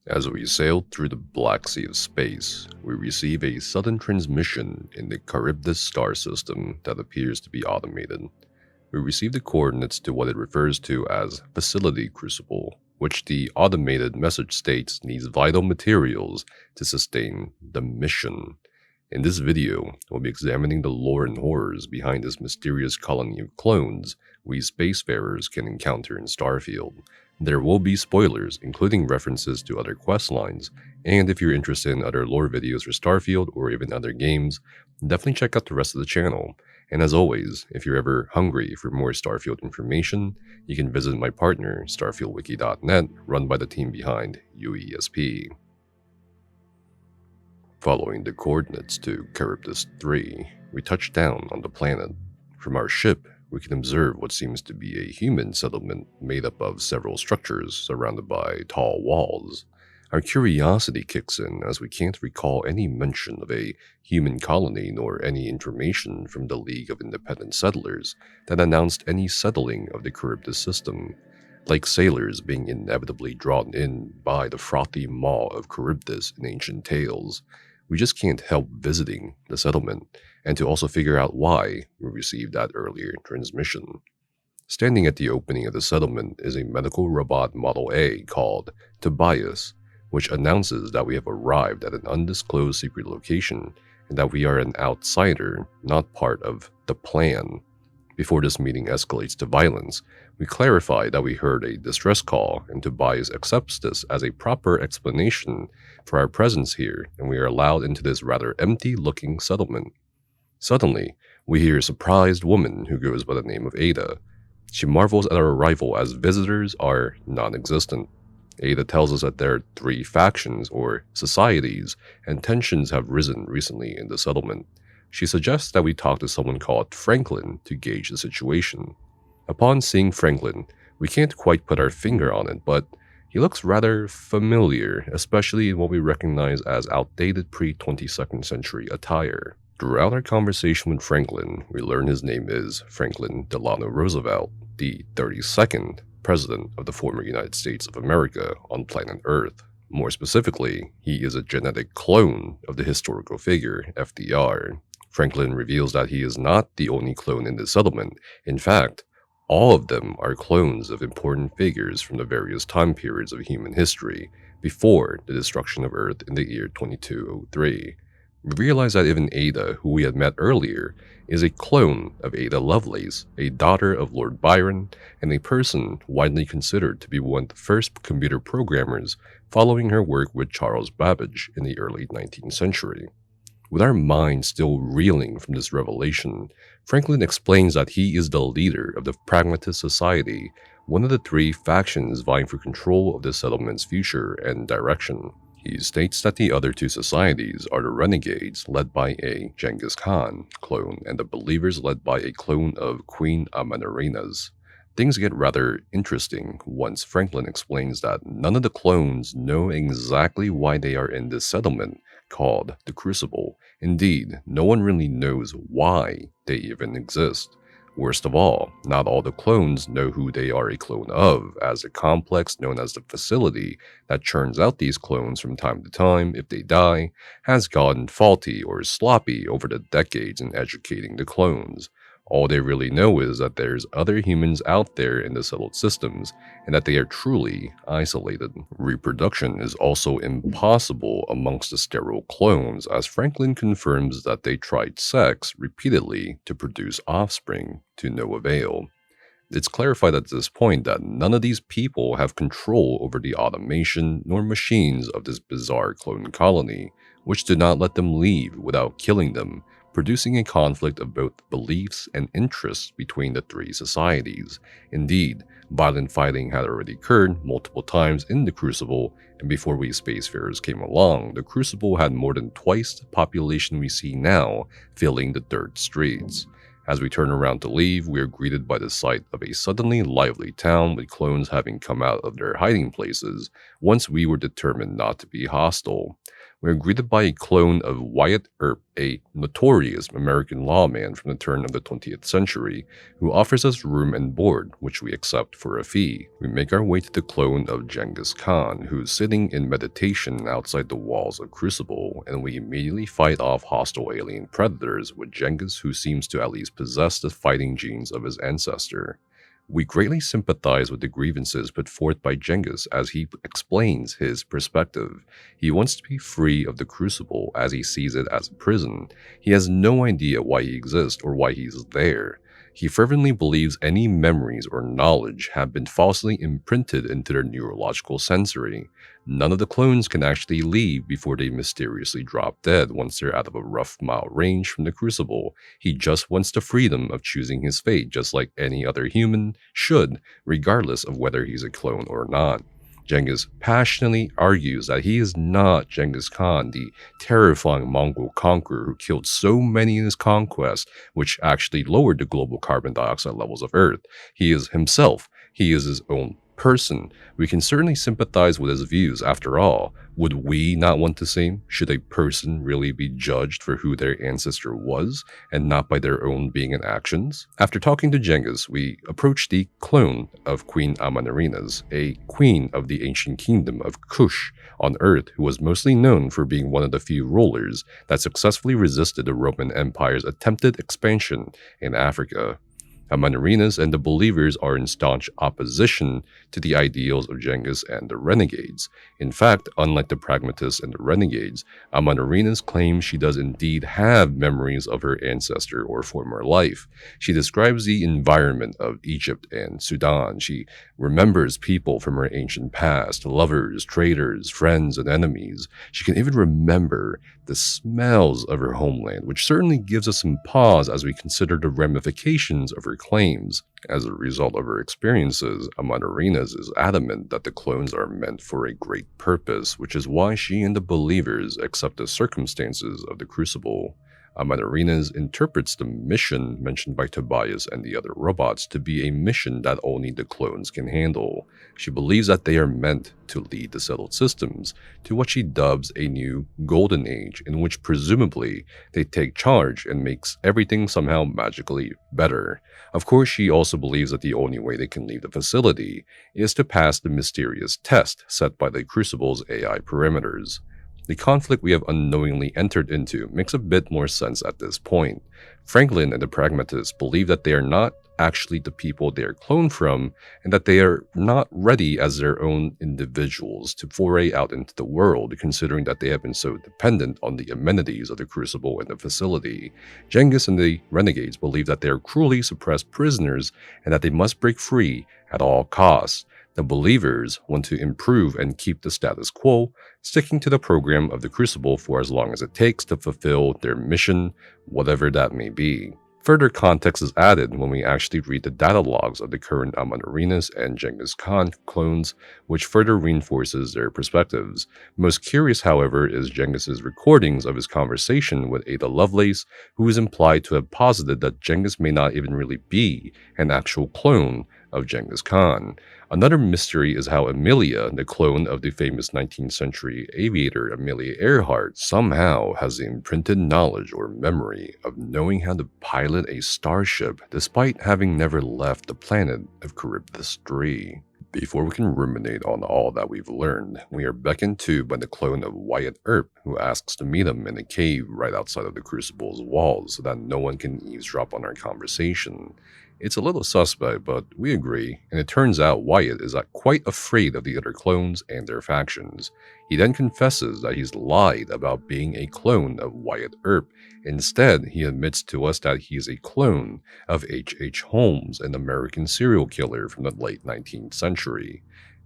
As we sail through the Black Sea of space, we receive a sudden transmission in the Charybdis star system that appears to be automated. We receive the coordinates to what it refers to as Facility Crucible, which the automated message states needs vital materials to sustain the mission. In this video, we'll be examining the lore and horrors behind this mysterious colony of clones we spacefarers can encounter in Starfield. There will be spoilers, including references to other questlines, and if you're interested in other lore videos for Starfield or even other games, definitely check out the rest of the channel. And as always, if you're ever hungry for more Starfield information, you can visit my partner, StarfieldWiki.net, run by the team behind UESP. Following the coordinates to Charybdis 3, we touch down on the planet. From our ship, we can observe what seems to be a human settlement made up of several structures surrounded by tall walls. Our curiosity kicks in as we can't recall any mention of a human colony nor any information from the League of Independent Settlers that announced any settling of the Charybdis system. Like sailors being inevitably drawn in by the frothy maw of Charybdis in ancient tales, we just can't help visiting the settlement, and to also figure out why we received that earlier transmission. Standing at the opening of the settlement is a medical robot Model A called Tobias, which announces that we have arrived at an undisclosed secret location and that we are an outsider, not part of the plan. Before this meeting escalates to violence, we clarify that we heard a distress call, and Tobias accepts this as a proper explanation for our presence here, and we are allowed into this rather empty-looking settlement. Suddenly, we hear a surprised woman who goes by the name of Ada. She marvels at our arrival as visitors are non-existent. Ada tells us that there are 3 factions or societies, and tensions have risen recently in the settlement. She suggests that we talk to someone called Franklin to gauge the situation. Upon seeing Franklin, we can't quite put our finger on it, but he looks rather familiar, especially in what we recognize as outdated pre-22nd century attire. Throughout our conversation with Franklin, we learn his name is Franklin Delano Roosevelt, the 32nd President of the former United States of America on planet Earth. More specifically, he is a genetic clone of the historical figure, FDR. Franklin reveals that he is not the only clone in the settlement. In fact, all of them are clones of important figures from the various time periods of human history before the destruction of Earth in the year 2203. We realize that even Ada, who we had met earlier, is a clone of Ada Lovelace, a daughter of Lord Byron, and a person widely considered to be one of the first computer programmers following her work with Charles Babbage in the early 19th century. With our minds still reeling from this revelation, Franklin explains that he is the leader of the Pragmatist Society, one of the 3 factions vying for control of the settlement's future and direction. He states that the other 2 societies are the Renegades, led by a Genghis Khan clone, and the Believers, led by a clone of Queen Amanirenas. Things get rather interesting once Franklin explains that none of the clones know exactly why they are in this settlement called the Crucible. Indeed, no one really knows why they even exist. Worst of all, not all the clones know who they are a clone of, as the complex known as the Facility that churns out these clones from time to time if they die has gotten faulty or sloppy over the decades in educating the clones. All they really know is that there's other humans out there in the settled systems, and that they are truly isolated. Reproduction is also impossible amongst the sterile clones, as Franklin confirms that they tried sex repeatedly to produce offspring, to no avail. It's clarified at this point that none of these people have control over the automation nor machines of this bizarre clone colony, which do not let them leave without killing them, producing a conflict of both beliefs and interests between the 3 societies. Indeed, violent fighting had already occurred multiple times in the Crucible, and before we spacefarers came along, the Crucible had more than twice the population we see now filling the dirt streets. As we turn around to leave, we are greeted by the sight of a suddenly lively town with clones having come out of their hiding places once we were determined not to be hostile. We are greeted by a clone of Wyatt Earp, a notorious American lawman from the turn of the 20th century, who offers us room and board, which we accept for a fee. We make our way to the clone of Genghis Khan, who's sitting in meditation outside the walls of Crucible, and we immediately fight off hostile alien predators with Genghis, who seems to at least possess the fighting genes of his ancestor. We greatly sympathize with the grievances put forth by Genghis as he explains his perspective. He wants to be free of the Crucible as he sees it as a prison. He has no idea why he exists or why he's there. He fervently believes any memories or knowledge have been falsely imprinted into their neurological sensory. None of the clones can actually leave before they mysteriously drop dead once they're out of a rough mile range from the Crucible. He just wants the freedom of choosing his fate just like any other human should, regardless of whether he's a clone or not. Genghis passionately argues that he is not Genghis Khan, the terrifying Mongol conqueror who killed so many in his conquest, which actually lowered the global carbon dioxide levels of Earth. He is himself. He is his own person. We can certainly sympathize with his views. After all, would we not want the same? Should a person really be judged for who their ancestor was, and not by their own being and actions? After talking to Genghis, we approach the clone of Queen Amanirenas, a queen of the ancient kingdom of Kush on Earth, who was mostly known for being one of the few rulers that successfully resisted the Roman Empire's attempted expansion in Africa. Amanirenas and the believers are in staunch opposition to the ideals of Genghis and the renegades. In fact, unlike the pragmatists and the renegades, Amanirenas claims she does indeed have memories of her ancestor or former life. She describes the environment of Egypt and Sudan. She remembers people from her ancient past, lovers, traitors, friends, and enemies. She can even remember the smells of her homeland, which certainly gives us some pause as we consider the ramifications of her claims. As a result of her experiences, Amanirenas is adamant that the clones are meant for a great purpose, which is why she and the believers accept the circumstances of the Crucible. Amanirenas interprets the mission mentioned by Tobias and the other robots to be a mission that only the clones can handle. She believes that they are meant to lead the settled systems to what she dubs a new golden age, in which presumably they take charge and makes everything somehow magically better. Of course, she also believes that the only way they can leave the facility is to pass the mysterious test set by the Crucible's AI parameters. The conflict we have unknowingly entered into makes a bit more sense at this point. Franklin and the Pragmatists believe that they are not actually the people they are cloned from, and that they are not ready as their own individuals to foray out into the world, considering that they have been so dependent on the amenities of the Crucible and the facility. Genghis and the Renegades believe that they are cruelly suppressed prisoners and that they must break free at all costs. The believers want to improve and keep the status quo, sticking to the program of the Crucible for as long as it takes to fulfill their mission, whatever that may be. Further context is added when we actually read the data logs of the current Amanirenas and Genghis Khan clones, which further reinforces their perspectives. Most curious, however, is Genghis's recordings of his conversation with Ada Lovelace, who is implied to have posited that Genghis may not even really be an actual clone of Genghis Khan. Another mystery is how Amelia, the clone of the famous 19th century aviator Amelia Earhart, somehow has the imprinted knowledge or memory of knowing how to pilot a starship despite having never left the planet of Charybdis 3. Before we can ruminate on all that we've learned, we are beckoned to by the clone of Wyatt Earp, who asks to meet him in a cave right outside of the Crucible's walls so that no one can eavesdrop on our conversation. It's a little suspect, but we agree, and it turns out Wyatt is quite afraid of the other clones and their factions. He then confesses that he's lied about being a clone of Wyatt Earp. Instead, he admits to us that he is a clone of H.H. Holmes, an American serial killer from the late 19th century.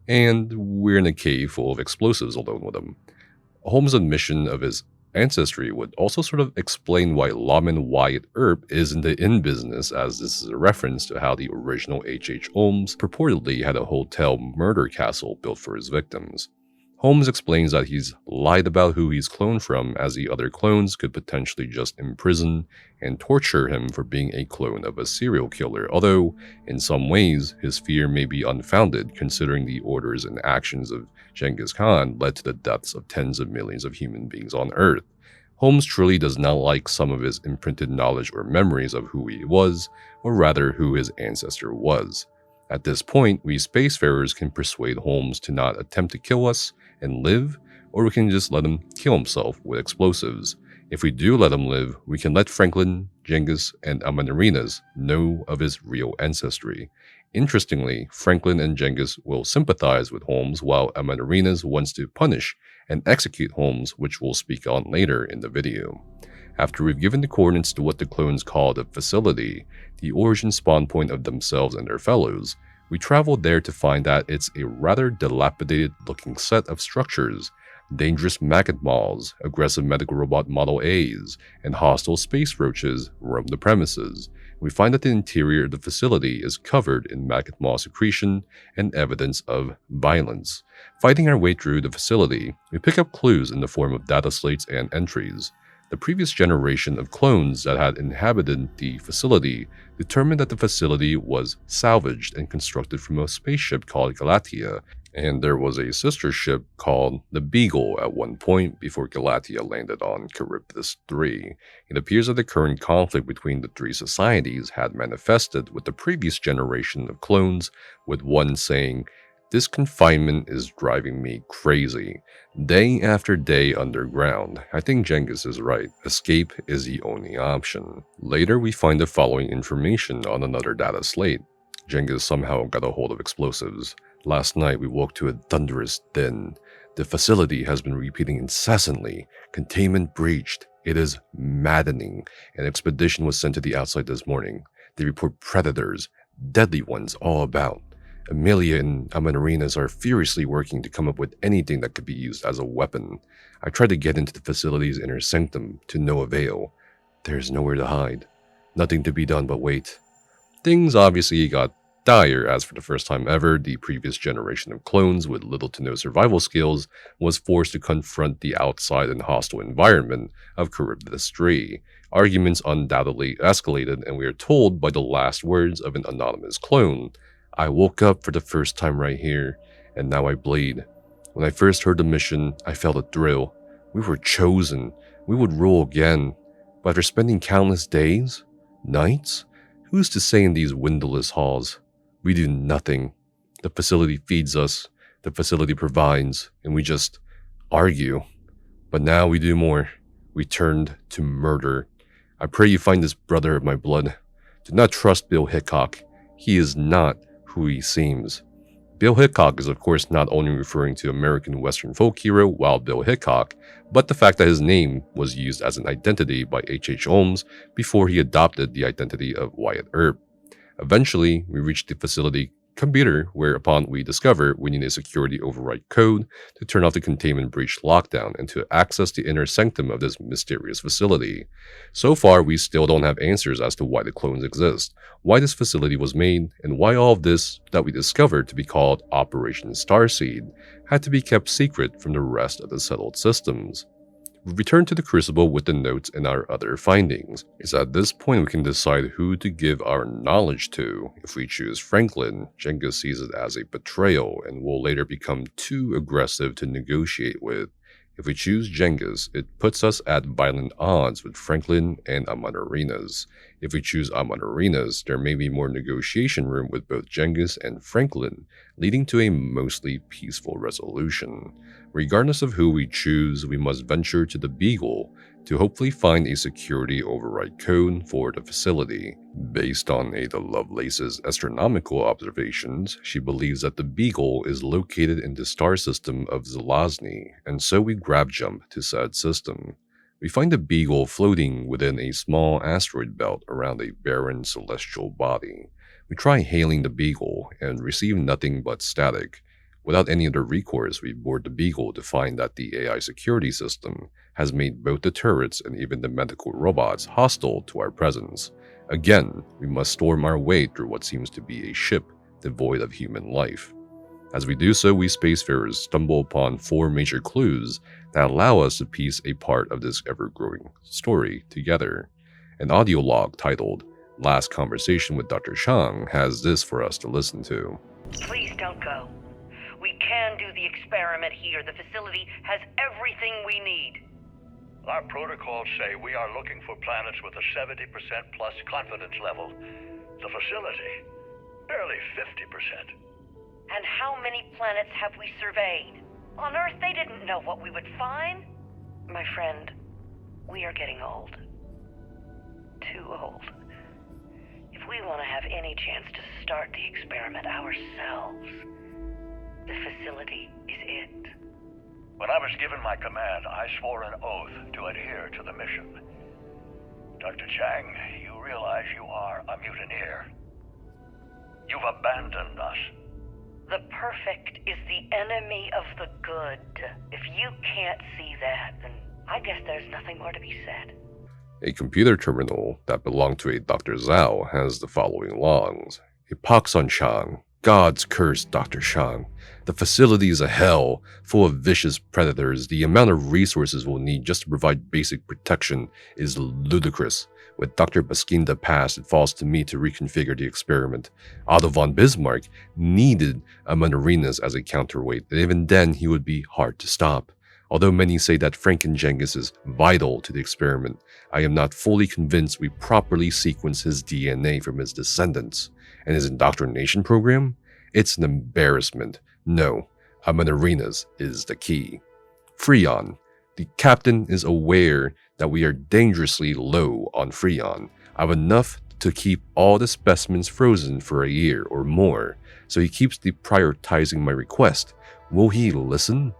And we're in a cave full of explosives alone with him. Holmes' admission of his ancestry would also sort of explain why lawman Wyatt Earp is in the inn business, as this is a reference to how the original H.H. Holmes purportedly had a hotel murder castle built for his victims. Holmes explains that he's lied about who he's cloned from, as the other clones could potentially just imprison and torture him for being a clone of a serial killer, although in some ways his fear may be unfounded considering the orders and actions of Genghis Khan led to the deaths of tens of millions of human beings on Earth. Holmes truly does not like some of his imprinted knowledge or memories of who he was, or rather who his ancestor was. At this point, we spacefarers can persuade Holmes to not attempt to kill us and live, or we can just let him kill himself with explosives. If we do let him live, we can let Franklin, Genghis, and Amanarinas know of his real ancestry. Interestingly, Franklin and Genghis will sympathize with Holmes, while Amanarinas wants to punish and execute Holmes, which we'll speak on later in the video. After we've given the coordinates to what the clones call the facility, the origin spawn point of themselves and their fellows, we travel there to find that it's a rather dilapidated looking set of structures. Dangerous maggot malls, aggressive medical robot Model A's, and hostile space roaches roam the premises. We find that the interior of the facility is covered in maggot mall secretion and evidence of violence. Fighting our way through the facility, we pick up clues in the form of data slates and entries. The previous generation of clones that had inhabited the facility determined that the facility was salvaged and constructed from a spaceship called Galatia, and there was a sister ship called the Beagle at one point before Galatia landed on Charybdis 3. It appears that the current conflict between the three societies had manifested with the previous generation of clones, with one saying, "This confinement is driving me crazy. Day after day underground. I think Genghis is right. Escape is the only option." Later, we find the following information on another data slate. Genghis somehow got a hold of explosives. "Last night, we woke to a thunderous din. The facility has been repeating incessantly. Containment breached. It is maddening. An expedition was sent to the outside this morning. They report predators, deadly ones all about. Amelia and Amanarinas are furiously working to come up with anything that could be used as a weapon. I tried to get into the facility's inner sanctum to no avail. There is nowhere to hide. Nothing to be done but wait." Things obviously got dire, as for the first time ever, the previous generation of clones with little to no survival skills was forced to confront the outside and hostile environment of Charybdis 3. Arguments undoubtedly escalated, and we are told by the last words of an anonymous clone, "I woke up for the first time right here, and now I bleed. When I first heard the mission, I felt a thrill. We were chosen. We would rule again. But after spending countless days, nights, who's to say in these windowless halls? We do nothing. The facility feeds us, the facility provides, and we just argue. But now we do more. We turned to murder. I pray you find this brother of my blood. Do not trust Bill Hickok. He is not who he seems." Bill Hickok is of course not only referring to American Western folk hero Wild Bill Hickok, but the fact that his name was used as an identity by H.H. Holmes before he adopted the identity of Wyatt Earp. Eventually, we reach the facility computer, whereupon we discover we need a security override code to turn off the containment breach lockdown and to access the inner sanctum of this mysterious facility. So far, we still don't have answers as to why the clones exist, why this facility was made, and why all of this that we discovered to be called Operation Starseed had to be kept secret from the rest of the settled systems. We return to the Crucible with the notes and our other findings. It's at this point we can decide who to give our knowledge to. If we choose Franklin, Genghis sees it as a betrayal and will later become too aggressive to negotiate with. If we choose Genghis, it puts us at violent odds with Franklin and Amanarinas. If we choose Amanarinas, there may be more negotiation room with both Genghis and Franklin, leading to a mostly peaceful resolution. Regardless of who we choose, we must venture to the Beagle to hopefully find a security override code for the facility. Based on Ada Lovelace's astronomical observations, she believes that the Beagle is located in the star system of Zelazny, and so we grab jump to said system. We find the Beagle floating within a small asteroid belt around a barren celestial body. We try hailing the Beagle and receive nothing but static. Without any other recourse, we board the Beagle to find that the AI security system has made both the turrets and even the medical robots hostile to our presence. Again, we must storm our way through what seems to be a ship devoid of human life. As we do so, we spacefarers stumble upon 4 major clues that allow us to piece a part of this ever-growing story together. An audio log titled Last Conversation with Dr. Shang has this for us to listen to. Please don't go. We can do the experiment here. The facility has everything we need. Our protocols say we are looking for planets with a 70% plus confidence level. The facility, barely 50%. And how many planets have we surveyed? On Earth, they didn't know what we would find. My friend, we are getting old. Too old. If we want to have any chance to start the experiment ourselves, the facility is it. When I was given my command, I swore an oath to adhere to the mission. Dr. Chang, you realize you are a mutineer. You've abandoned us. The perfect is the enemy of the good. If you can't see that, then I guess there's nothing more to be said. A computer terminal that belonged to a Dr. Zhao has the following logs. A pox on Shang. God's curse, Dr. Shang. The facility is a hell, full of vicious predators. The amount of resources we'll need just to provide basic protection is ludicrous. With Dr. Baskinda passed, it falls to me to reconfigure the experiment. Otto von Bismarck needed a Manarinas as a counterweight, and even then he would be hard to stop. Although many say that Franken-Genghis is vital to the experiment, I am not fully convinced we properly sequence his DNA from his descendants. And his indoctrination program? It's an embarrassment. No, Manarinas is the key. Freon. The captain is aware that we are dangerously low on Freon. I have enough to keep all the specimens frozen for a year or more, so he keeps deprioritizing my request. Will he listen?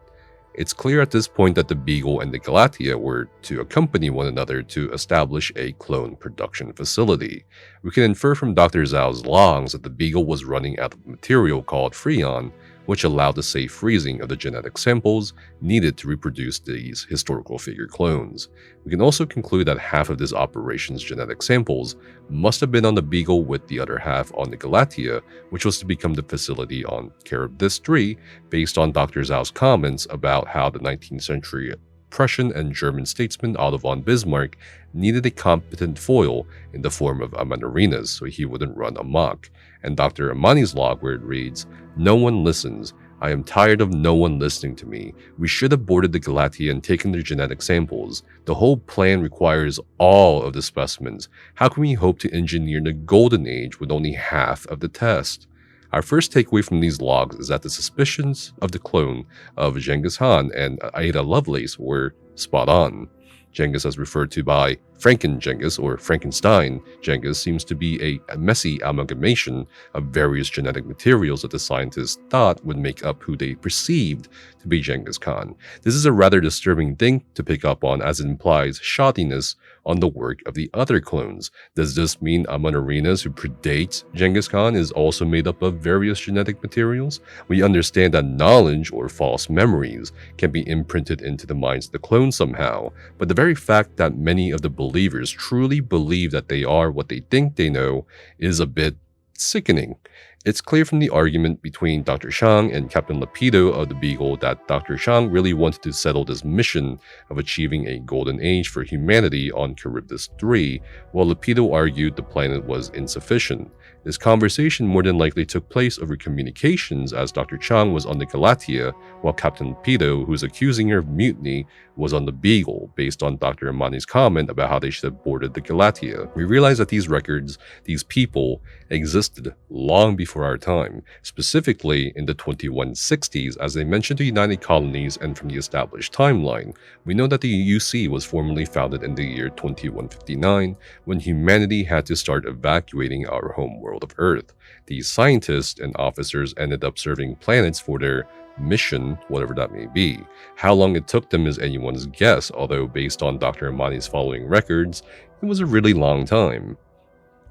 It's clear at this point that the Beagle and the Galatea were to accompany one another to establish a clone production facility. We can infer from Dr. Zhao's logs that the Beagle was running out of a material called Freon, which allowed the safe freezing of the genetic samples needed to reproduce these historical figure clones. We can also conclude that half of this operation's genetic samples must have been on the Beagle with the other half on the Galatea, which was to become the facility on Charybdis 3, based on Dr. Zhao's comments about how the 19th century Prussian and German statesman Otto von Bismarck needed a competent foil in the form of Manarinas so he wouldn't run amok, and Dr. Amani's log where it reads, "No one listens. I am tired of no one listening to me. We should have boarded the Galatea and taken their genetic samples. The whole plan requires all of the specimens. How can we hope to engineer the golden age with only half of the test?" Our first takeaway from these logs is that the suspicions of the clone of Genghis Khan and Ada Lovelace were spot on. Genghis, as referred to by Franken-Genghis or Frankenstein Genghis, seems to be a messy amalgamation of various genetic materials that the scientists thought would make up who they perceived to be Genghis Khan. This is a rather disturbing thing to pick up on, as it implies shoddiness on the work of the other clones. Does this mean Manarinas, who predates Genghis Khan, is also made up of various genetic materials? We understand that knowledge or false memories can be imprinted into the minds of the clones somehow, but the very fact that many of the believers truly believe that they are what they think they know is a bit sickening. It's clear from the argument between Dr. Shang and Captain Lapido of the Beagle that Dr. Shang really wanted to settle this mission of achieving a golden age for humanity on Charybdis 3, while Lapido argued the planet was insufficient. This conversation more than likely took place over communications, as Dr. Chang was on the Galatea, while Captain Lapido, who is accusing her of mutiny, was on the Beagle, based on Dr. Amani's comment about how they should have boarded the Galatea. We realize that these records, these people, existed long before our time, specifically in the 2160s, as they mentioned the United Colonies, and from the established timeline, we know that the UC was formally founded in the year 2159, when humanity had to start evacuating our home world of Earth. These scientists and officers ended up serving planets for their mission, whatever that may be. How long it took them is anyone's guess, although based on Dr. Amani's following records, it was a really long time.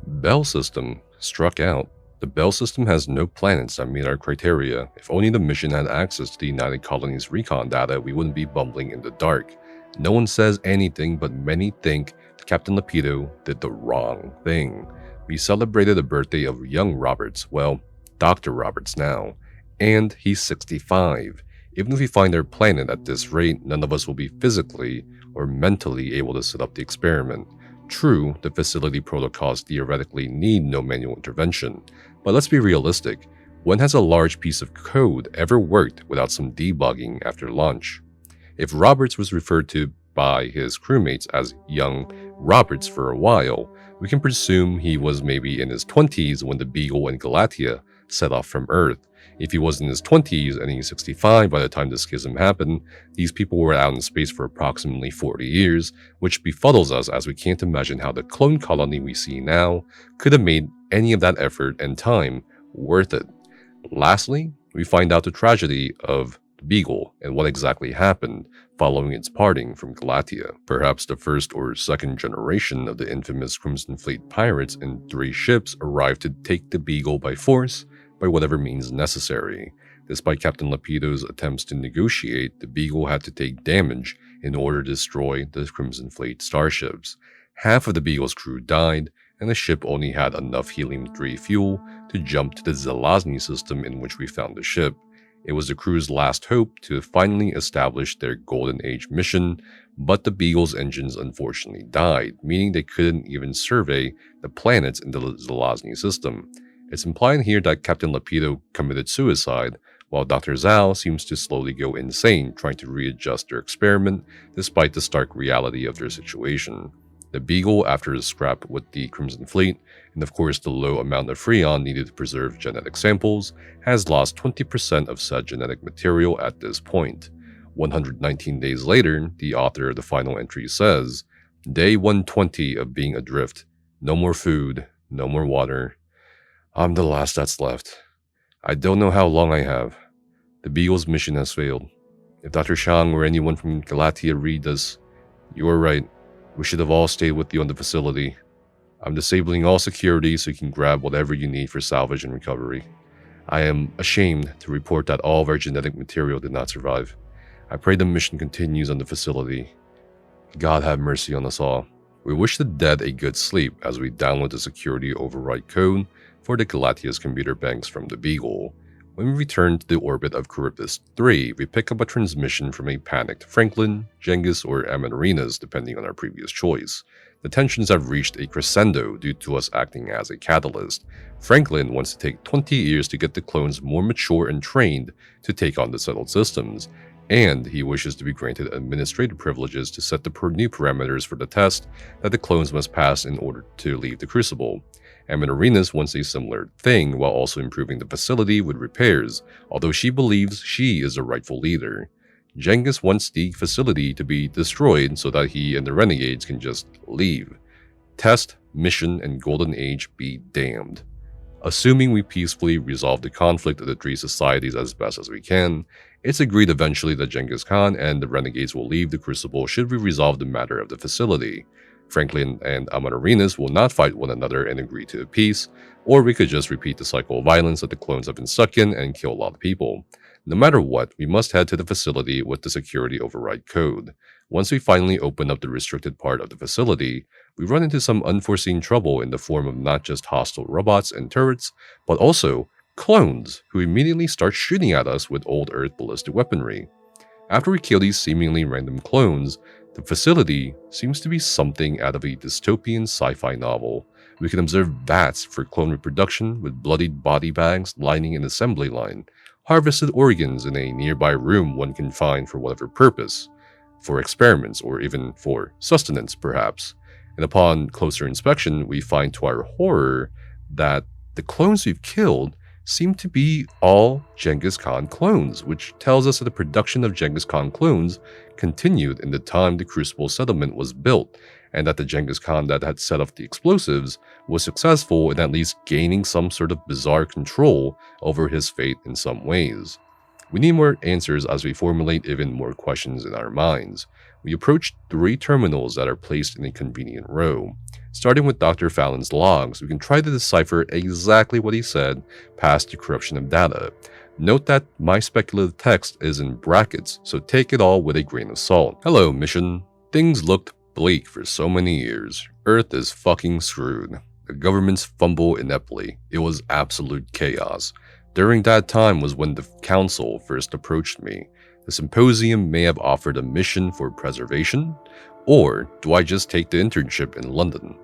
Bell System struck out. The Bell System has no planets that meet our criteria. If only the mission had access to the United Colonies recon data, we wouldn't be bumbling in the dark. No one says anything, but many think Captain Lapido did the wrong thing. We celebrated the birthday of young Roberts, well, Dr. Roberts now, And he's 65. Even if we find our planet at this rate, none of us will be physically or mentally able to set up the experiment. True, the facility protocols theoretically need no manual intervention, but let's be realistic. When has a large piece of code ever worked without some debugging after launch? If Roberts was referred to by his crewmates as young Roberts for a while, we can presume he was maybe in his 20s when the Beagle and Galatea set off from Earth. If he was in his 20s and he's 65 by the time the schism happened, these people were out in space for approximately 40 years, which befuddles us as we can't imagine how the clone colony we see now could have made any of that effort and time worth it. Lastly, we find out the tragedy of the Beagle and what exactly happened following its parting from Galatea. Perhaps the first or second generation of the infamous Crimson Fleet pirates in 3 ships arrived to take the Beagle by force by whatever means necessary. Despite Captain Lapido's attempts to negotiate, the Beagle had to take damage in order to destroy the Crimson Fleet starships. Half of the Beagle's crew died, and the ship only had enough helium-3 fuel to jump to the Zelazny system in which we found the ship. It was the crew's last hope to finally establish their Golden Age mission, but the Beagle's engines unfortunately died, meaning they couldn't even survey the planets in the Zelazny system. It's implied here that Captain Lapido committed suicide, while Dr. Zhao seems to slowly go insane trying to readjust their experiment despite the stark reality of their situation. The Beagle, after his scrap with the Crimson Fleet, and of course the low amount of freon needed to preserve genetic samples, has lost 20% of said genetic material at this point. 119 days later, the author of the final entry says, "Day 120 of being adrift. No more food, no more water. I'm the last that's left. I don't know how long I have. The Beagle's mission has failed. If Dr. Shang or anyone from Galatea read this, you are right. We should have all stayed with you on the facility. I'm disabling all security so you can grab whatever you need for salvage and recovery. I am ashamed to report that all of our genetic material did not survive. I pray the mission continues on the facility. God have mercy on us all." We wish the dead a good sleep as we download the security override code for the Galatea's computer banks from the Beagle. When we return to the orbit of Charybdis 3, we pick up a transmission from a panicked Franklin, Genghis, or Amanirenas, depending on our previous choice. The tensions have reached a crescendo due to us acting as a catalyst. Franklin wants to take 20 years to get the clones more mature and trained to take on the settled systems, and he wishes to be granted administrative privileges to set the new parameters for the test that the clones must pass in order to leave the Crucible. Amanirenas wants a similar thing while also improving the facility with repairs, although she believes she is the rightful leader. Genghis wants the facility to be destroyed so that he and the renegades can just leave. Test, mission, and Golden Age be damned. Assuming we peacefully resolve the conflict of the 3 societies as best as we can, it's agreed eventually that Genghis Khan and the renegades will leave the Crucible should we resolve the matter of the facility. Franklin and Amanirenas will not fight one another and agree to a peace, or we could just repeat the cycle of violence that the clones have been stuck in and kill a lot of people. No matter what, we must head to the facility with the security override code. Once we finally open up the restricted part of the facility, we run into some unforeseen trouble in the form of not just hostile robots and turrets, but also clones who immediately start shooting at us with old Earth ballistic weaponry. After we kill these seemingly random clones, the facility seems to be something out of a dystopian sci-fi novel. We can observe vats for clone reproduction with bloodied body bags lining an assembly line, harvested organs in a nearby room one can find for whatever purpose, for experiments or even for sustenance perhaps. And upon closer inspection, we find to our horror that the clones we've killed seem to be all Genghis Khan clones, which tells us that the production of Genghis Khan clones continued in the time the Crucible settlement was built, and that the Genghis Khan that had set off the explosives was successful in at least gaining some sort of bizarre control over his fate in some ways. We need more answers as we formulate even more questions in our minds. We approach 3 terminals that are placed in a convenient row. Starting with Dr. Fallon's logs, we can try to decipher exactly what he said past the corruption of data. Note that my speculative text is in brackets, so take it all with a grain of salt. Hello, mission. Things looked bleak for so many years. Earth is fucking screwed. The governments fumble ineptly. It was absolute chaos. During that time was when the council first approached me. The symposium may have offered a mission for preservation, or do I just take the internship in London?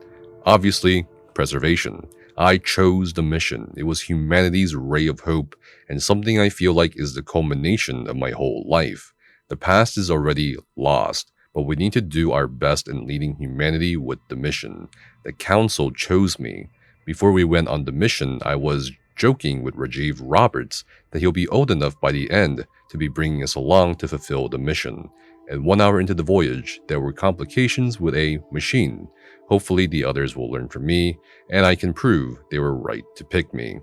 Obviously, preservation. I chose the mission. It was humanity's ray of hope, and something I feel like is the culmination of my whole life. The past is already lost, but we need to do our best in leading humanity with the mission. The council chose me. Before we went on the mission, I was joking with Rajiv Roberts that he'll be old enough by the end to be bringing us along to fulfill the mission. And 1 hour into the voyage, there were complications with a machine. Hopefully the others will learn from me, and I can prove they were right to pick me.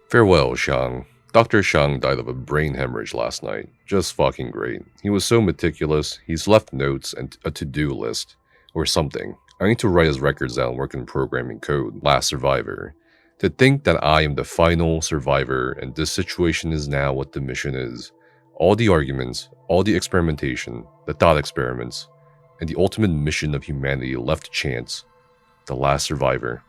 Farewell, Shang. Dr. Shang died of a brain hemorrhage last night. Just fucking great. He was so meticulous, he's left notes and a to-do list. Or something. I need to write his records down, work in programming code. Last survivor. To think that I am the final survivor and this situation is now what the mission is. All the arguments, all the experimentation, the thought experiments, and the ultimate mission of humanity left to chance. The last survivor.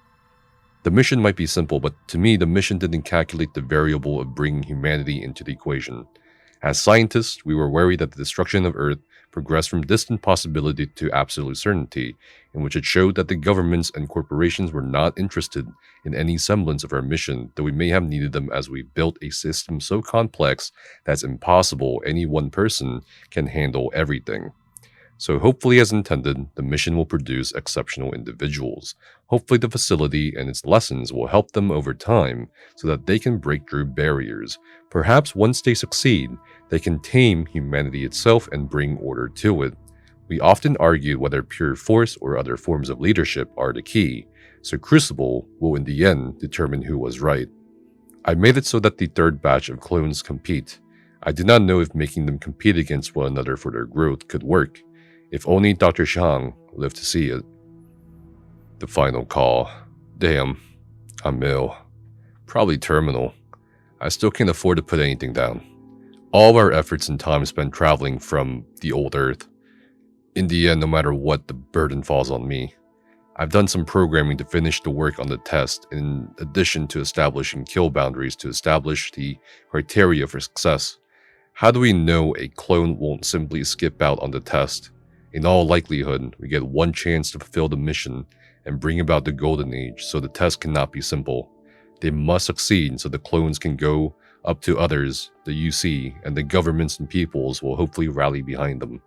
The mission might be simple, but to me the mission didn't calculate the variable of bringing humanity into the equation. As scientists, we were worried that the destruction of Earth progressed from distant possibility to absolute certainty, in which it showed that the governments and corporations were not interested in any semblance of our mission, though we may have needed them as we built a system so complex that it's impossible any one person can handle everything. So hopefully as intended, the mission will produce exceptional individuals. Hopefully the facility and its lessons will help them over time so that they can break through barriers. Perhaps once they succeed, they can tame humanity itself and bring order to it. We often argue whether pure force or other forms of leadership are the key, so Crucible will in the end determine who was right. I made it so that the third batch of clones compete. I did not know if making them compete against one another for their growth could work. If only Dr. Shang lived to see it. The final call. Damn, I'm ill. Probably terminal. I still can't afford to put anything down. All of our efforts and time spent traveling from the old Earth. In the end, no matter what, the burden falls on me. I've done some programming to finish the work on the test, in addition to establishing kill boundaries to establish the criteria for success. How do we know a clone won't simply skip out on the test? In all likelihood, we get one chance to fulfill the mission and bring about the Golden Age, so the test cannot be simple. They must succeed so the clones can go up to others, the UC, and the governments and peoples will hopefully rally behind them.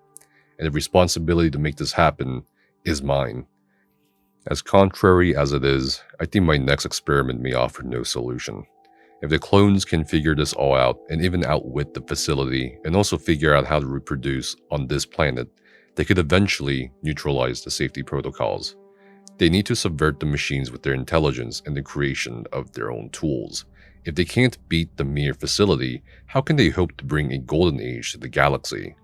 And the responsibility to make this happen is mine. As contrary as it is, I think my next experiment may offer no solution. If the clones can figure this all out and even outwit the facility and also figure out how to reproduce on this planet, they could eventually neutralize the safety protocols. They need to subvert the machines with their intelligence and the creation of their own tools. If they can't beat the mere facility, how can they hope to bring a golden age to the galaxy?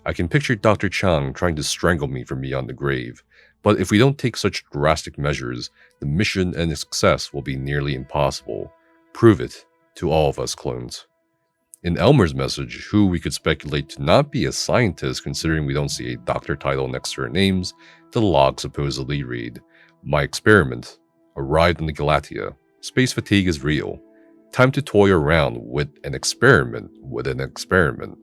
I can picture Dr. Chang trying to strangle me from beyond the grave, but if we don't take such drastic measures, the mission and its success will be nearly impossible. Prove it to all of us clones. In Elmer's message, who we could speculate to not be a scientist considering we don't see a doctor title next to our names, the log supposedly read, "My experiment. Arrived on the Galatia. Space fatigue is real. Time to toy around with an experiment with an experiment.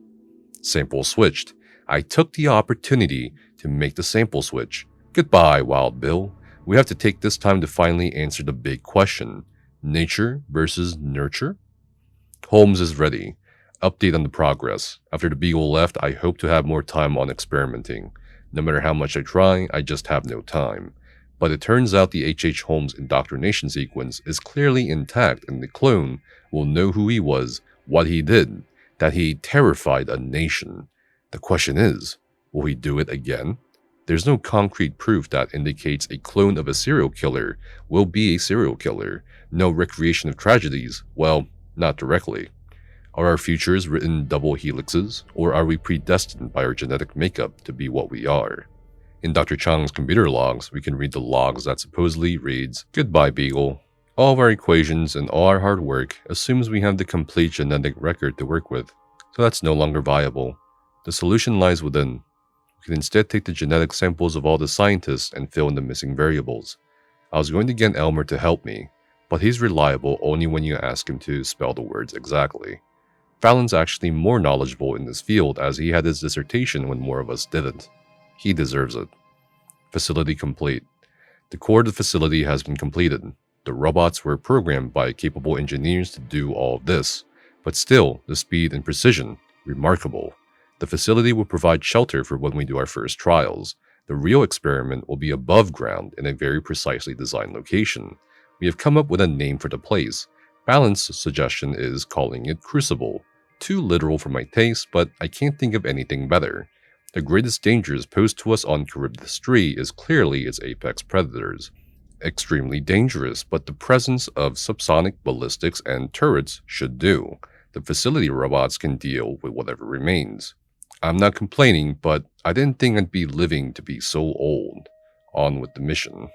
Sample switched. I took the opportunity to make the sample switch. Goodbye, Wild Bill. We have to take this time to finally answer the big question. Nature versus nurture? Holmes is ready. Update on the progress. After the Beagle left, I hope to have more time on experimenting. No matter how much I try, I just have no time. But it turns out the H.H. Holmes indoctrination sequence is clearly intact and the clone will know who he was, what he did, that he terrified a nation. The question is, will he do it again? There's no concrete proof that indicates a clone of a serial killer will be a serial killer. No recreation of tragedies. Well, not directly. Are our futures written in double helixes, or are we predestined by our genetic makeup to be what we are? In Dr. Chang's computer logs, we can read the logs that supposedly reads, "Goodbye, Beagle. All of our equations and all our hard work assumes we have the complete genetic record to work with, so that's no longer viable. The solution lies within. We can instead take the genetic samples of all the scientists and fill in the missing variables. I was going to get Elmer to help me, but he's reliable only when you ask him to spell the words exactly. Fallon's actually more knowledgeable in this field as he had his dissertation when more of us didn't. He deserves it. Facility complete. The core of the facility has been completed. The robots were programmed by capable engineers to do all of this, but still, the speed and precision, remarkable. The facility will provide shelter for when we do our first trials. The real experiment will be above ground in a very precisely designed location. We have come up with a name for the place. Fallon's suggestion is calling it Crucible. Too literal for my taste, but I can't think of anything better. The greatest dangers posed to us on Charybdis 3 is clearly its apex predators. Extremely dangerous, but the presence of subsonic ballistics and turrets should do. The facility robots can deal with whatever remains. I'm not complaining, but I didn't think I'd be living to be so old. On with the mission.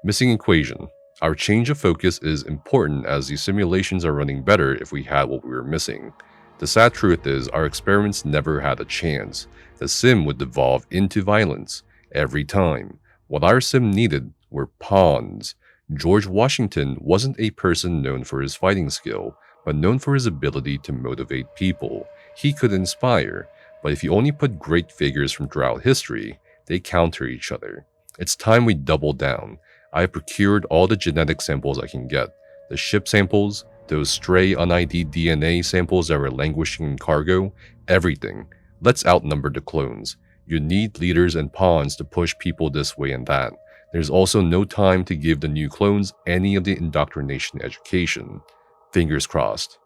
Missing equation. Our change of focus is important as the simulations are running better if we had what we were missing. The sad truth is our experiments never had a chance. The sim would devolve into violence every time. What our sim needed were pawns. George Washington wasn't a person known for his fighting skill, but known for his ability to motivate people. He could inspire, but if you only put great figures from throughout history, they counter each other. It's time we double down. I have procured all the genetic samples I can get. The ship samples, those stray un-ID'd DNA samples that were languishing in cargo, everything. Let's outnumber the clones. You need leaders and pawns to push people this way and that. There's also no time to give the new clones any of the indoctrination education. Fingers crossed.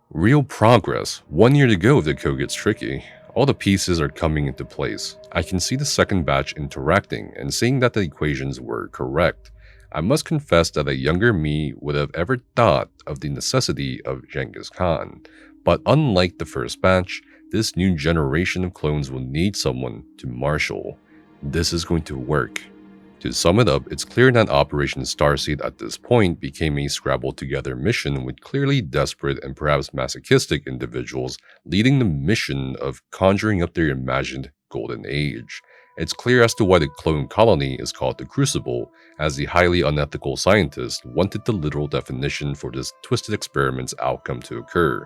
Real progress. 1 year to go if the code gets tricky. All the pieces are coming into place. I can see the second batch interacting and seeing that the equations were correct. I must confess that a younger me would have ever thought of the necessity of Genghis Khan. But unlike the first batch, this new generation of clones will need someone to marshal. This is going to work. To sum it up, it's clear that Operation Starseed at this point became a scrabbled-together mission with clearly desperate and perhaps masochistic individuals leading the mission of conjuring up their imagined golden age. It's clear as to why the clone colony is called the Crucible, as the highly unethical scientists wanted the literal definition for this twisted experiment's outcome to occur.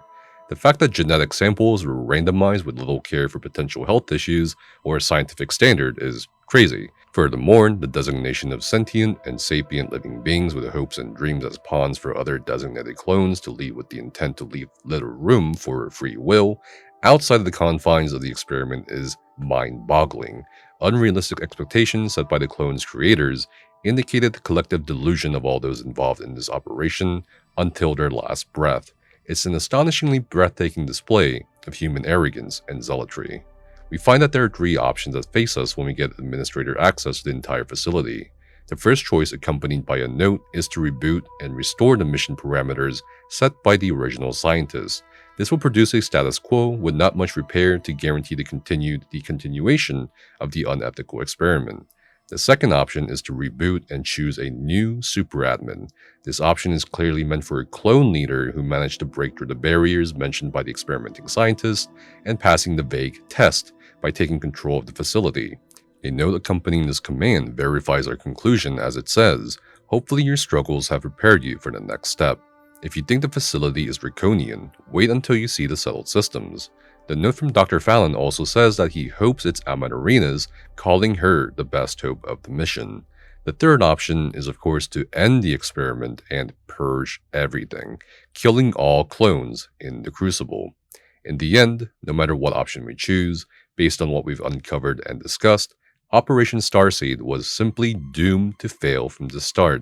The fact that genetic samples were randomized with little care for potential health issues or a scientific standard is crazy. Furthermore, the designation of sentient and sapient living beings with hopes and dreams as pawns for other designated clones to lead with the intent to leave little room for free will outside of the confines of the experiment is mind-boggling. Unrealistic expectations set by the clone's creators indicated the collective delusion of all those involved in this operation until their last breath. It's an astonishingly breathtaking display of human arrogance and zealotry. We find that there are three options that face us when we get administrator access to the entire facility. The first choice, accompanied by a note, is to reboot and restore the mission parameters set by the original scientists. This will produce a status quo with not much repair to guarantee the continuation of the unethical experiment. The second option is to reboot and choose a new superadmin. This option is clearly meant for a clone leader who managed to break through the barriers mentioned by the experimenting scientists and passing the vague test by taking control of the facility. A note accompanying this command verifies our conclusion as it says, "Hopefully your struggles have prepared you for the next step. If you think the facility is draconian, wait until you see the settled systems." The note from Dr. Fallon also says that he hopes it's Amaterina's, calling her the best hope of the mission. The third option is of course to end the experiment and purge everything, killing all clones in the Crucible. In the end, no matter what option we choose, based on what we've uncovered and discussed, Operation Starseed was simply doomed to fail from the start.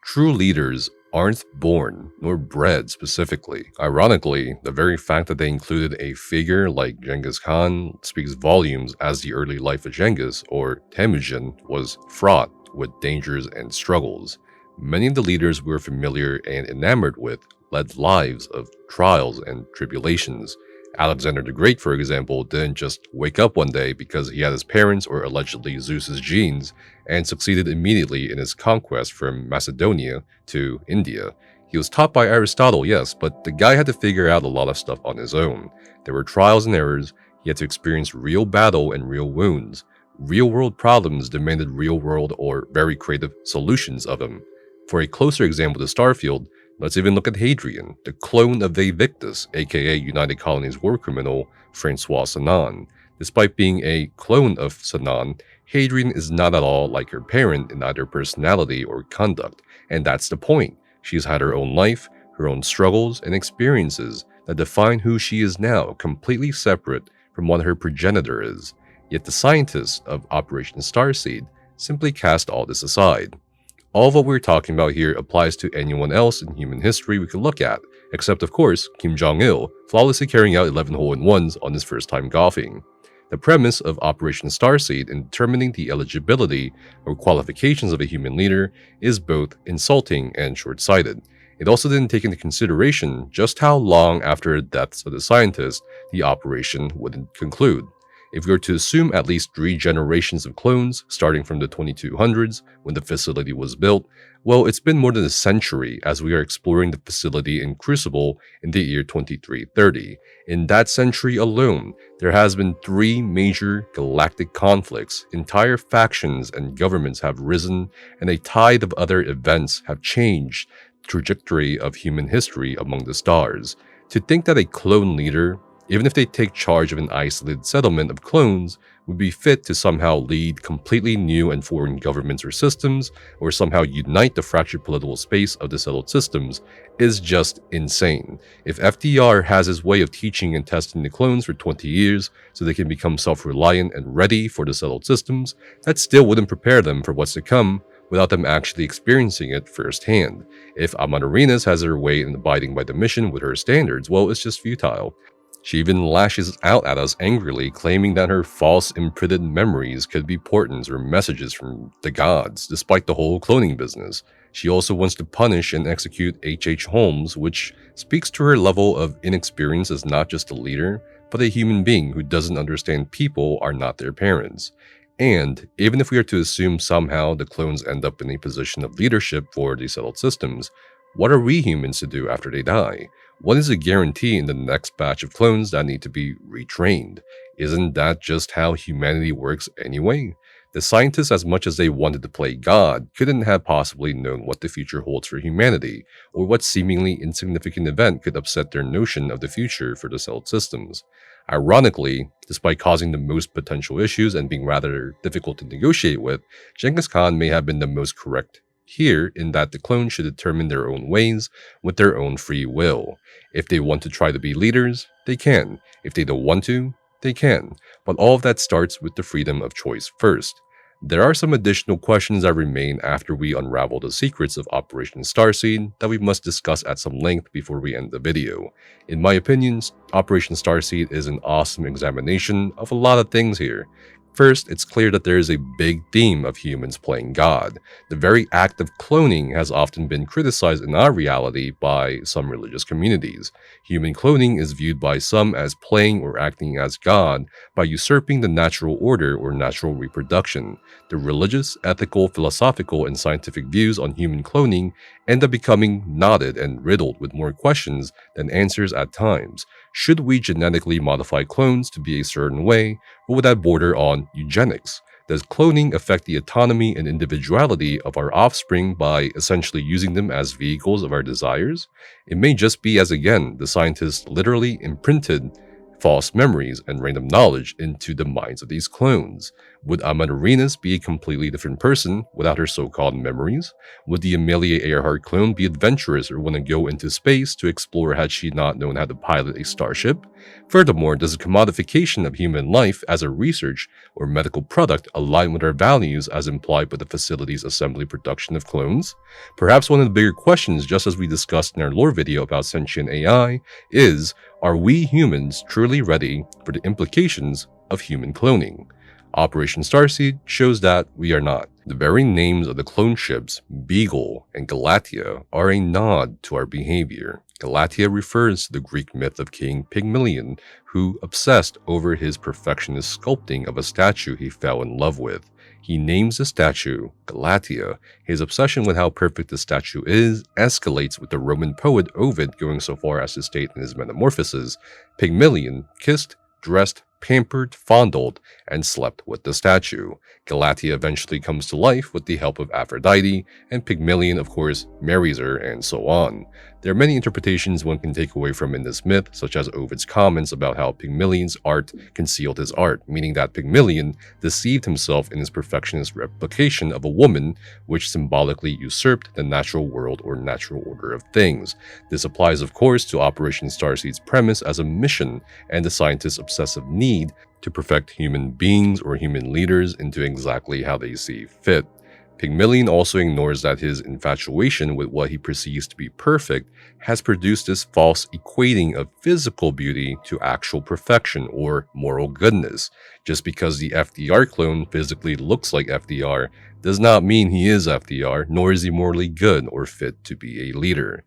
True leaders aren't born, nor bred specifically. Ironically, the very fact that they included a figure like Genghis Khan speaks volumes, as the early life of Genghis, or Temujin, was fraught with dangers and struggles. Many of the leaders we were familiar and enamored with led lives of trials and tribulations. Alexander the Great, for example, didn't just wake up one day because he had his parents or allegedly Zeus's genes and succeeded immediately in his conquest from Macedonia to India. He was taught by Aristotle, yes, but the guy had to figure out a lot of stuff on his own. There were trials and errors, he had to experience real battle and real wounds. Real-world problems demanded real-world or very creative solutions of him. For a closer example to Starfield, let's even look at Hadrian, the clone of Victus, aka United Colonies war criminal Francois Sanan. Despite being a clone of Sanan, Hadrian is not at all like her parent in either personality or conduct, and that's the point. She's had her own life, her own struggles and experiences that define who she is now, completely separate from what her progenitor is. Yet the scientists of Operation Starseed simply cast all this aside. All of what we're talking about here applies to anyone else in human history we could look at, except of course Kim Jong-il, flawlessly carrying out 11 hole-in-ones on his first time golfing. The premise of Operation Starseed in determining the eligibility or qualifications of a human leader is both insulting and short-sighted. It also didn't take into consideration just how long after the deaths of the scientists the operation would conclude. If we were to assume at least 3 generations of clones, starting from the 2200s when the facility was built, well, it's been more than a century as we are exploring the facility in Crucible in the year 2330. In that century alone, there has been 3 major galactic conflicts, entire factions and governments have risen, and a tide of other events have changed the trajectory of human history among the stars. To think that a clone leader, even if they take charge of an isolated settlement of clones, would be fit to somehow lead completely new and foreign governments or systems, or somehow unite the fractured political space of the settled systems, is just insane. If FDR has his way of teaching and testing the clones for 20 years so they can become self-reliant and ready for the settled systems, that still wouldn't prepare them for what's to come without them actually experiencing it firsthand. If Amadarinas has her way in abiding by the mission with her standards, well, it's just futile. She even lashes out at us angrily, claiming that her false imprinted memories could be portents or messages from the gods, despite the whole cloning business. She also wants to punish and execute H.H. Holmes, which speaks to her level of inexperience as not just a leader, but a human being who doesn't understand people are not their parents. And even if we are to assume somehow the clones end up in a position of leadership for the settled systems, what are we humans to do after they die? What is a guarantee in the next batch of clones that need to be retrained? Isn't that just how humanity works anyway? The scientists, as much as they wanted to play God, couldn't have possibly known what the future holds for humanity, or what seemingly insignificant event could upset their notion of the future for the settled systems. Ironically, despite causing the most potential issues and being rather difficult to negotiate with, Genghis Khan may have been the most correct here in that the clones should determine their own ways with their own free will. If they want to try to be leaders, they can. If they don't want to, they can. But all of that starts with the freedom of choice first. There are some additional questions that remain after we unravel the secrets of Operation Starseed that we must discuss at some length before we end the video. In my opinion, Operation Starseed is an awesome examination of a lot of things here. First, it's clear that there is a big theme of humans playing God. The very act of cloning has often been criticized in our reality by some religious communities. Human cloning is viewed by some as playing or acting as God by usurping the natural order or natural reproduction. The religious, ethical, philosophical, and scientific views on human cloning end up becoming knotted and riddled with more questions than answers at times. Should we genetically modify clones to be a certain way, or would that border on eugenics? Does cloning affect the autonomy and individuality of our offspring by essentially using them as vehicles of our desires? It may just be as, again, the scientists literally imprinted false memories and random knowledge into the minds of these clones. Would Amadarinas be a completely different person without her so-called memories? Would the Amelia Earhart clone be adventurous or want to go into space to explore had she not known how to pilot a starship? Furthermore, does the commodification of human life as a research or medical product align with our values as implied by the facility's assembly production of clones? Perhaps one of the bigger questions, just as we discussed in our lore video about sentient AI, is, are we humans truly ready for the implications of human cloning? Operation Starseed shows that we are not. The very names of the clone ships, Beagle and Galatia, are a nod to our behavior. Galatia refers to the Greek myth of King Pygmalion, who obsessed over his perfectionist sculpting of a statue he fell in love with. He names the statue Galatia. His obsession with how perfect the statue is escalates with the Roman poet Ovid going so far as to state in his Metamorphoses, Pygmalion kissed, dressed, pampered, fondled, and slept with the statue. Galatea eventually comes to life with the help of Aphrodite, and Pygmalion, of course, marries her, and so on. There are many interpretations one can take away from in this myth, such as Ovid's comments about how Pygmalion's art concealed his art, meaning that Pygmalion deceived himself in his perfectionist replication of a woman, which symbolically usurped the natural world or natural order of things. This applies, of course, to Operation Starseed's premise as a mission and the scientist's obsessive need to perfect human beings or human leaders into exactly how they see fit. Pygmalion also ignores that his infatuation with what he perceives to be perfect has produced this false equating of physical beauty to actual perfection or moral goodness. Just because the FDR clone physically looks like FDR does not mean he is FDR, nor is he morally good or fit to be a leader.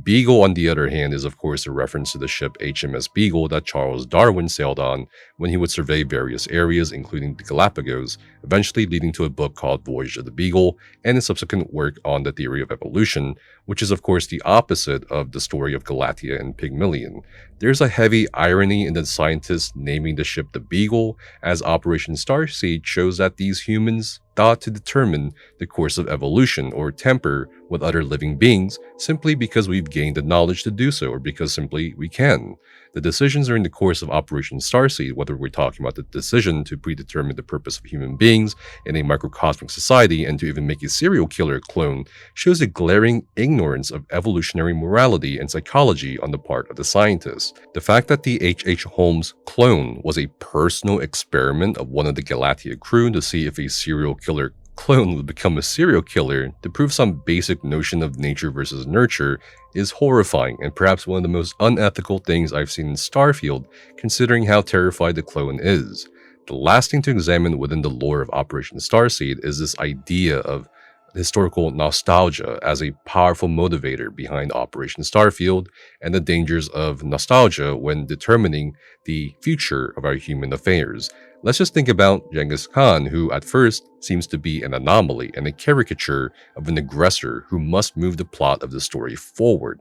Beagle, on the other hand, is of course a reference to the ship HMS Beagle that Charles Darwin sailed on when he would survey various areas, including the Galapagos, eventually leading to a book called Voyage of the Beagle and a subsequent work on the theory of evolution, which is of course the opposite of the story of Galatea and Pygmalion. There's a heavy irony in the scientists naming the ship the Beagle, as Operation Starseed shows that these humans thought to determine the course of evolution or temper with other living beings simply because we've gained the knowledge to do so or because simply we can. The decisions during the course of Operation Starseed, whether we're talking about the decision to predetermine the purpose of human beings in a microcosmic society and to even make a serial killer clone, shows a glaring ignorance of evolutionary morality and psychology on the part of the scientists. The fact that the H.H. Holmes clone was a personal experiment of one of the Galatea crew to see if a serial killer clone would become a serial killer to prove some basic notion of nature versus nurture is horrifying and perhaps one of the most unethical things I've seen in Starfield, considering how terrified the clone is. The last thing to examine within the lore of Operation Starseed is this idea of historical nostalgia as a powerful motivator behind Operation Starfield and the dangers of nostalgia when determining the future of our human affairs. Let's just think about Genghis Khan, who at first seems to be an anomaly and a caricature of an aggressor who must move the plot of the story forward.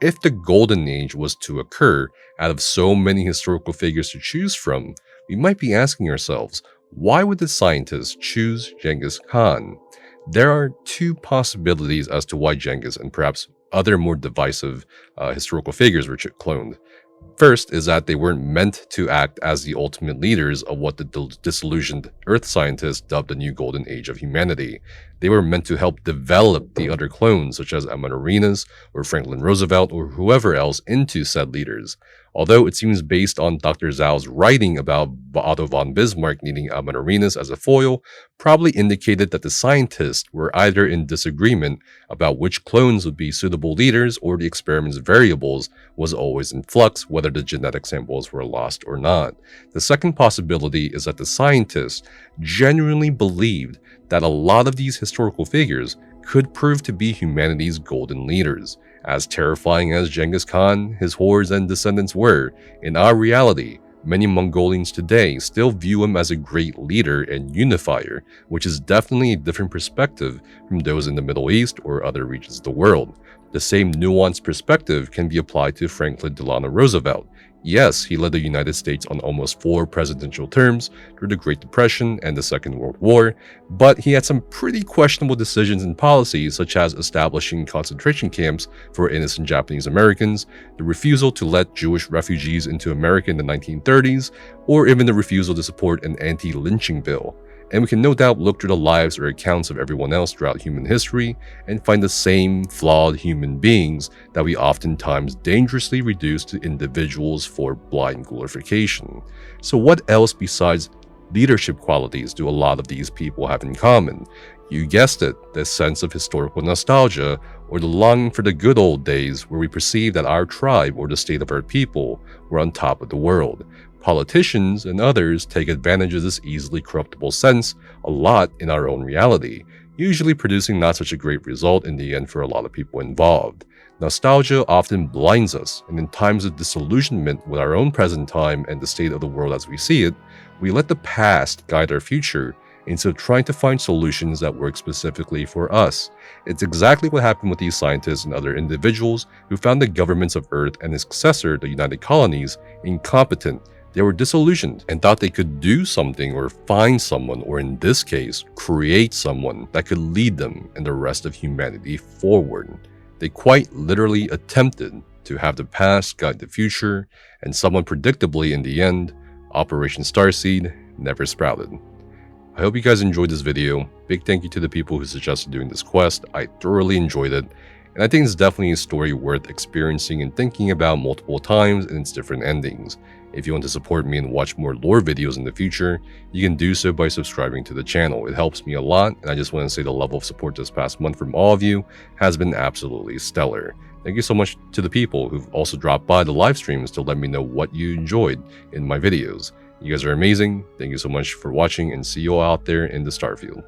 If the Golden Age was to occur out of so many historical figures to choose from, we might be asking ourselves, why would the scientists choose Genghis Khan? There are two possibilities as to why Genghis and perhaps other more divisive historical figures were cloned. First is that they weren't meant to act as the ultimate leaders of what the disillusioned Earth scientists dubbed the new golden age of humanity. They were meant to help develop the other clones, such as Arenas or Franklin Roosevelt or whoever else, into said leaders. Although it seems based on Dr. Zhao's writing about Otto von Bismarck needing Arenas as a foil, probably indicated that the scientists were either in disagreement about which clones would be suitable leaders or the experiment's variables was always in flux, whether the genetic samples were lost or not. The second possibility is that the scientists genuinely believed that a lot of these historical figures could prove to be humanity's golden leaders. As terrifying as Genghis Khan, his hordes and descendants were, in our reality, many Mongolians today still view him as a great leader and unifier, which is definitely a different perspective from those in the Middle East or other regions of the world. The same nuanced perspective can be applied to Franklin Delano Roosevelt. Yes, he led the United States on almost 4 presidential terms through the Great Depression and the Second World War, but he had some pretty questionable decisions and policies, such as establishing concentration camps for innocent Japanese Americans, the refusal to let Jewish refugees into America in the 1930s, or even the refusal to support an anti-lynching bill. And we can no doubt look through the lives or accounts of everyone else throughout human history and find the same flawed human beings that we oftentimes dangerously reduce to individuals for blind glorification. So what else besides leadership qualities do a lot of these people have in common? You guessed it, the sense of historical nostalgia, or the longing for the good old days where we perceive that our tribe or the state of our people were on top of the world. Politicians and others take advantage of this easily corruptible sense a lot in our own reality, usually producing not such a great result in the end for a lot of people involved. Nostalgia often blinds us, and in times of disillusionment with our own present time and the state of the world as we see it, we let the past guide our future instead of trying to find solutions that work specifically for us. It's exactly what happened with these scientists and other individuals who found the governments of Earth and its successor, the United Colonies, incompetent, They were disillusioned and thought they could do something or find someone, or in this case, create someone that could lead them and the rest of humanity forward. They quite literally attempted to have the past guide the future, and somewhat predictably in the end, Operation Starseed never sprouted. I hope you guys enjoyed this video. Big thank you to the people who suggested doing this quest. I thoroughly enjoyed it, and I think it's definitely a story worth experiencing and thinking about multiple times in its different endings. If you want to support me and watch more lore videos in the future, you can do so by subscribing to the channel. It helps me a lot, and I just want to say the level of support this past month from all of you has been absolutely stellar. Thank you so much to the people who've also dropped by the live streams to let me know what you enjoyed in my videos. You guys are amazing. Thank you so much for watching, and see you all out there in the Starfield.